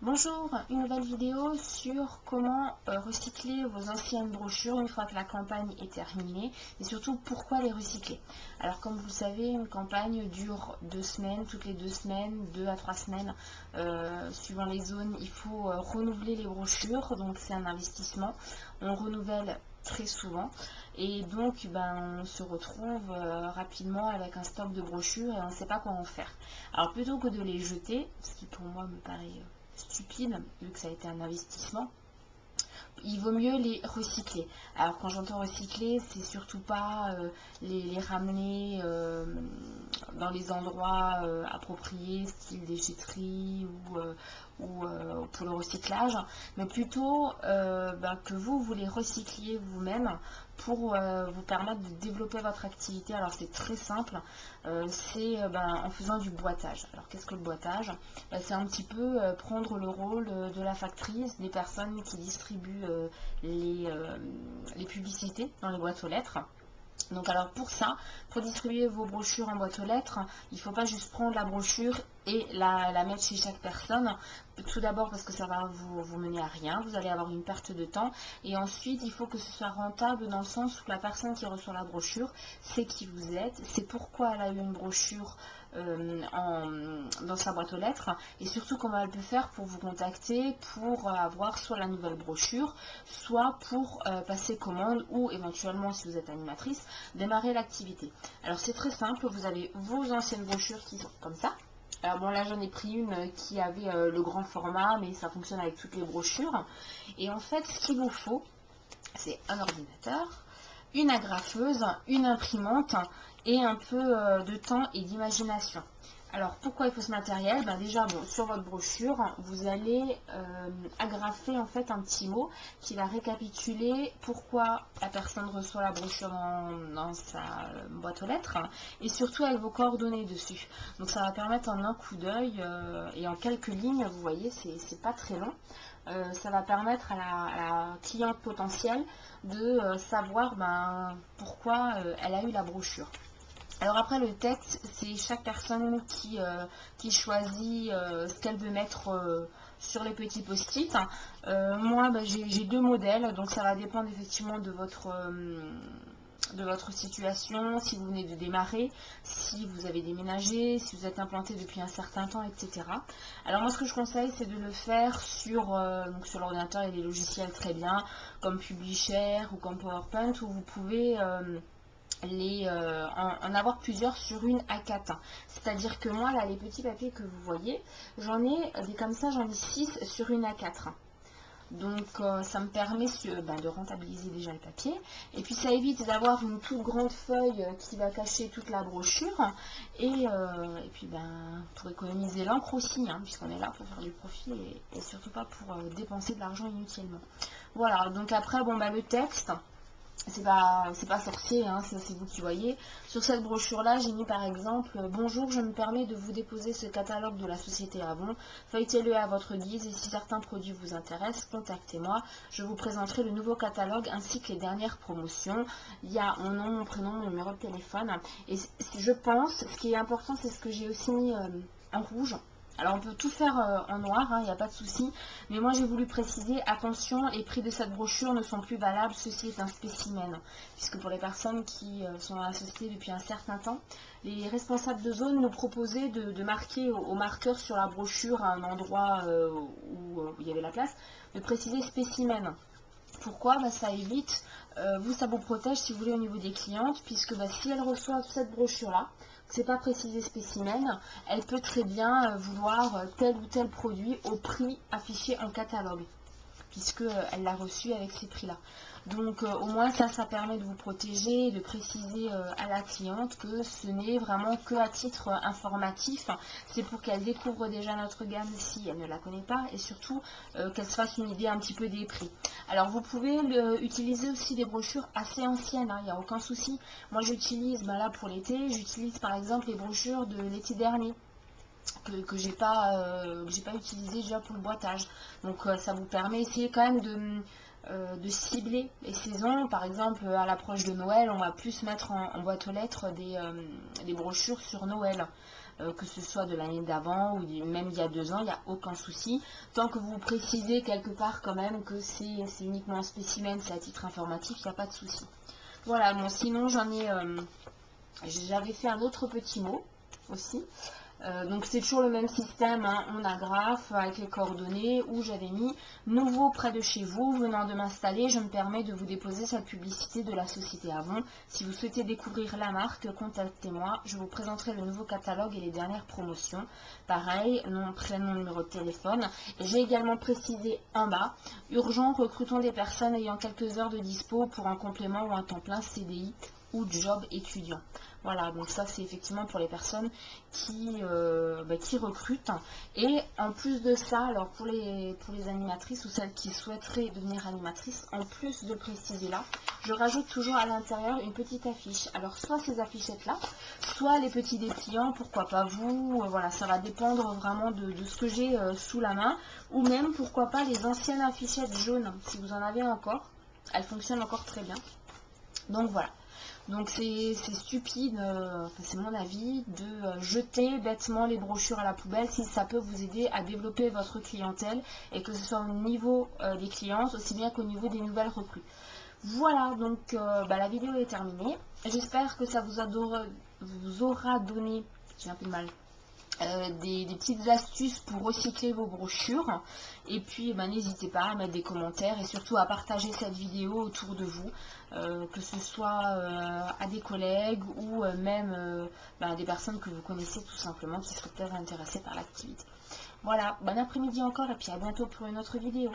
Bonjour, une nouvelle vidéo sur comment recycler vos anciennes brochures une fois que la campagne est terminée et surtout pourquoi les recycler. Alors comme vous le savez, une campagne dure 2 semaines, toutes les 2 semaines, 2 à 3 semaines, suivant les zones, il faut renouveler les brochures, donc c'est un investissement. On renouvelle très souvent et donc on se retrouve rapidement avec un stock de brochures et on ne sait pas quoi en faire. Alors plutôt que de les jeter, ce qui pour moi me paraît stupide vu que ça a été un investissement, il vaut mieux les recycler. Alors quand j'entends recycler, c'est surtout pas les ramener dans les endroits appropriés, style déchetterie ou pour le recyclage, mais plutôt que vous les recycliez vous-même pour vous permettre de développer votre activité. Alors c'est très simple, c'est en faisant du boitage. Alors qu'est-ce que le boitage? C'est un petit peu prendre le rôle de la factrice, des personnes qui distribuent les publicités dans les boîtes aux lettres. Donc alors pour ça, pour distribuer vos brochures en boîte aux lettres, il ne faut pas juste prendre la brochure et la mettre chez chaque personne. Tout d'abord parce que ça va vous mener à rien, vous allez avoir une perte de temps. Et ensuite, il faut que ce soit rentable dans le sens où la personne qui reçoit la brochure sait qui vous êtes, c'est pourquoi elle a eu une brochure dans sa boîte aux lettres et surtout comment elle peut faire pour vous contacter pour avoir soit la nouvelle brochure, soit pour passer commande ou éventuellement si vous êtes animatrice, démarrer l'activité. Alors c'est très simple, vous avez vos anciennes brochures qui sont comme ça. Alors bon là j'en ai pris une qui avait le grand format mais ça fonctionne avec toutes les brochures. Et en fait ce qu'il vous faut c'est un ordinateur, une agrafeuse, une imprimante et un peu de temps et d'imagination. Alors pourquoi il faut ce matériel? Déjà sur votre brochure vous allez agrafer en fait un petit mot qui va récapituler pourquoi la personne reçoit la brochure dans sa boîte aux lettres et surtout avec vos coordonnées dessus. Donc ça va permettre en un coup d'œil et en quelques lignes, vous voyez c'est pas très long. Ça va permettre à la cliente potentielle de savoir pourquoi elle a eu la brochure. Alors après le texte, c'est chaque personne qui choisit ce qu'elle veut mettre sur les petits post-it. Moi j'ai 2 modèles, donc ça va dépendre effectivement de votre situation, si vous venez de démarrer, si vous avez déménagé, si vous êtes implanté depuis un certain temps, etc. Alors moi ce que je conseille c'est de le faire sur l'ordinateur. Il y a des logiciels très bien comme Publishare ou comme PowerPoint où vous pouvez en avoir plusieurs sur une A4. C'est-à-dire que moi là les petits papiers que vous voyez, j'en ai des comme ça, j'en ai 6 sur une A4. Donc ça me permet de rentabiliser déjà le papier et puis ça évite d'avoir une toute grande feuille qui va cacher toute la brochure et puis pour économiser l'encre aussi puisqu'on est là pour faire du profit et surtout pas pour dépenser de l'argent inutilement. Voilà, donc après le texte c'est pas sorcier, c'est vous qui voyez. Sur cette brochure là j'ai mis par exemple bonjour, je me permets de vous déposer ce catalogue de la société Avon, feuilletez-le à votre guise et si certains produits vous intéressent, contactez-moi, je vous présenterai le nouveau catalogue ainsi que les dernières promotions. Il y a mon nom, mon prénom, mon numéro de téléphone et je pense, ce qui est important c'est ce que j'ai aussi mis en rouge. Alors on peut tout faire en noir, il n'y a pas de souci, mais moi j'ai voulu préciser, attention, les prix de cette brochure ne sont plus valables, ceci est un spécimen, puisque pour les personnes qui sont dans la société depuis un certain temps, les responsables de zone nous proposaient de marquer au marqueur sur la brochure à un endroit où il y avait la place, de préciser spécimen. Pourquoi? Ça évite, ça vous protège si vous voulez au niveau des clientes, puisque si elles reçoivent cette brochure là, c'est pas précisé spécimen, elle peut très bien vouloir tel ou tel produit au prix affiché en catalogue, puisqu'elle l'a reçu avec ces prix là. Donc au moins ça permet de vous protéger et de préciser à la cliente que ce n'est vraiment que à titre informatif, c'est pour qu'elle découvre déjà notre gamme si elle ne la connaît pas et surtout qu'elle se fasse une idée un petit peu des prix. Alors vous pouvez utiliser aussi des brochures assez anciennes, il n'y a aucun souci. Moi j'utilise là pour l'été, j'utilise par exemple les brochures de l'été dernier que j'ai pas utilisé déjà pour le boitage. Donc ça vous permet d'essayer quand même de cibler les saisons. Par exemple à l'approche de Noël, on va plus mettre en boîte aux lettres des brochures sur Noël. que ce soit de l'année d'avant ou même il y a 2 ans, il n'y a aucun souci. Tant que vous précisez quelque part quand même que c'est uniquement un spécimen, c'est à titre informatif, il n'y a pas de souci. Voilà, bon, sinon j'avais fait un autre petit mot aussi. Donc c'est toujours le même système, hein, on agrafe avec les coordonnées où j'avais mis nouveau près de chez vous, venant de m'installer, je me permets de vous déposer cette publicité de la société Avon. Si vous souhaitez découvrir la marque, contactez-moi, je vous présenterai le nouveau catalogue et les dernières promotions. Pareil, nom, prénom, numéro de téléphone. Et j'ai également précisé en bas, urgent, recrutons des personnes ayant quelques heures de dispo pour un complément ou un temps plein CDI ou job étudiant. Voilà, donc ça c'est effectivement pour les personnes qui recrutent. Et en plus de ça, alors pour les animatrices ou celles qui souhaiteraient devenir animatrices, en plus de préciser là, je rajoute toujours à l'intérieur une petite affiche. Alors soit ces affichettes là, soit les petits dépliants, pourquoi pas vous, voilà, ça va dépendre vraiment de ce que j'ai sous la main, ou même pourquoi pas les anciennes affichettes jaunes, si vous en avez encore, elles fonctionnent encore très bien. Donc voilà. Donc c'est stupide, c'est mon avis, de jeter bêtement les brochures à la poubelle si ça peut vous aider à développer votre clientèle et que ce soit au niveau des clientes aussi bien qu'au niveau des nouvelles recrues. Voilà, donc la vidéo est terminée. J'espère que ça vous aura donné, j'ai un peu de mal, des petites astuces pour recycler vos brochures. Et puis n'hésitez pas à mettre des commentaires et surtout à partager cette vidéo autour de vous, que ce soit à des collègues ou même des personnes que vous connaissez tout simplement qui seraient peut-être intéressées par l'activité. Voilà, bon après-midi encore et puis à bientôt pour une autre vidéo.